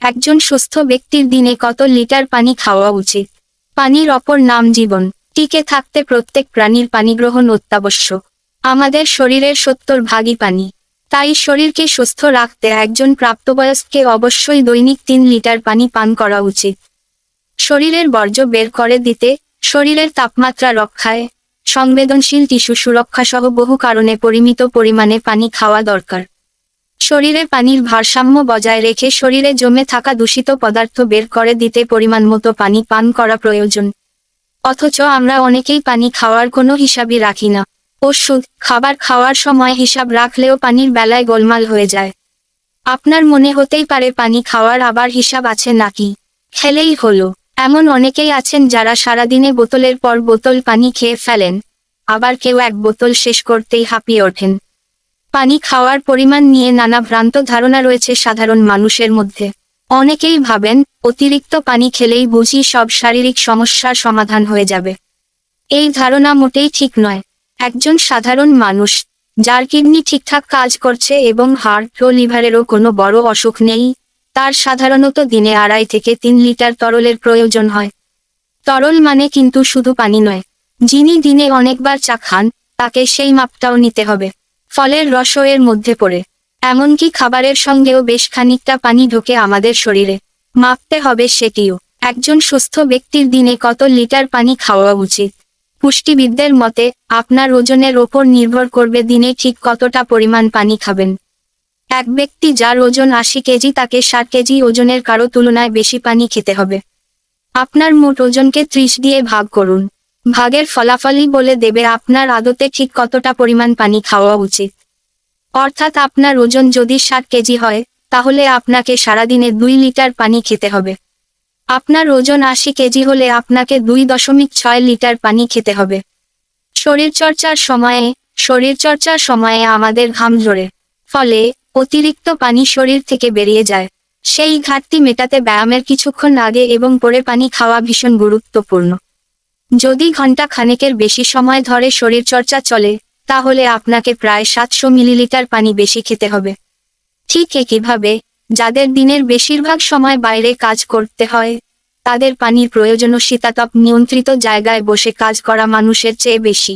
একজন সুস্থ ব্যক্তির দিনে কত লিটার পানি খাওয়া উচিত? পানির অপর নাম জীবন। টিকে থাকতে প্রত্যেক প্রাণীর পানি গ্রহণ অত্যাবশ্যক। আমাদের শরীরের 70 ভাগই পানি। তাই শরীরকে সুস্থ রাখতে একজন প্রাপ্তবয়স্ককে অবশ্যই দৈনিক 3 লিটার পানি পান করা উচিত। শরীরের বর্জ্য বের করে দিতে, শরীরের তাপমাত্রা রক্ষায়, সংবেদনশীল টিস্যু সুরক্ষা সহ বহু কারণে পরিমিত পরিমাণে পানি খাওয়া দরকার। শরীরে পানির ভারসাম্য বজায় রেখে শরীরে জমে থাকা দূষিত পদার্থ বের করে দিতে পরিমাণ মতো পানি পান করা প্রয়োজন। অথচ আমরা অনেকেই পানি খাওয়ার কোনো হিসাবই রাখি না। ওষুধ, খাবার খাওয়ার সময় হিসাব রাখলেও পানির বেলায় গোলমাল হয়ে যায়। আপনার মনে হতেই পারে পানি খাওয়ার আবার হিসাব আছে নাকি, খেলেই হলো। এমন অনেকেই আছেন যারা সারাদিনে বোতলের পর বোতল পানি খেয়ে ফেলেন, আবার কেউ 1 বোতল শেষ করতেই হাঁপিয়ে ওঠেন। পানি খাওয়ার পরিমাণ নিয়ে নানা ভ্রান্ত ধারণা রয়েছে সাধারণ মানুষের মধ্যে। অনেকেই ভাবেন, অতিরিক্ত পানি খেলেই বুঝি সব শারীরিক সমস্যার সমাধান হয়ে যাবে। এই ধারণা মোটেই ঠিক নয়। একজন সাধারণ মানুষ, যার কিডনি ঠিকঠাক কাজ করছে এবং হার্ট ও লিভারেরও কোনো বড় অসুখ নেই, তার সাধারণত দিনে 2.5 থেকে 3 লিটার তরলের প্রয়োজন হয়। তরল মানে কিন্তু শুধু পানি নয়। যিনি দিনে অনেকবার চা খান, তাকে সেই মাপটাও নিতে হবে। ফলের রসও এর মধ্যে পড়ে। এমনকি খাবারের সঙ্গেও বেশ খানিকটা পানি ঢোকে আমাদের শরীরে। মাপতে হবে সেটিও। একজন সুস্থ ব্যক্তির দিনে কত লিটার পানি খাওয়া উচিত? পুষ্টিবিদদের মতে, আপনার ওজনের ওপর নির্ভর করবে দিনে ঠিক কতটা পরিমাণ পানি খাবেন। এক ব্যক্তি যার ওজন 80 কেজি, তাকে 60 কেজি ওজনের কারো তুলনায় বেশি পানি খেতে হবে। আপনার মোট ওজনকে 30 দিয়ে ভাগ করুন। ভাগের ফলাফলই বলে দেবে আপনার আদতে ঠিক কতটা পরিমাণ পানি খাওয়া উচিত। অর্থাৎ আপনার ওজন যদি 60 কেজি হয়, তাহলে আপনাকে সারাদিনে 2 লিটার পানি খেতে হবে। আপনার ওজন 80 কেজি হলে আপনাকে 2.6 লিটার পানি খেতে হবে। শরীরচর্চার সময়ে আমাদের ঘাম ঝরে, ফলে অতিরিক্ত পানি শরীর থেকে বেরিয়ে যায়। সেই ঘাটতি মেটাতে ব্যায়ামের কিছুক্ষণ আগে এবং পরে পানি খাওয়া ভীষণ গুরুত্বপূর্ণ। যদি ঘন্টা খানেকের বেশি সময় ধরে শরীরচর্চা চলে, তাহলে আপনাকে প্রায় 700 মিলিলিটার পানি বেশি খেতে হবে। ঠিক একইভাবে, যাদের দিনের বেশিরভাগ সময় বাইরে কাজ করতে হয়, তাদের পানির প্রয়োজনও শীতাতপ নিয়ন্ত্রিত জায়গায় বসে কাজ করা মানুষের চেয়ে বেশি।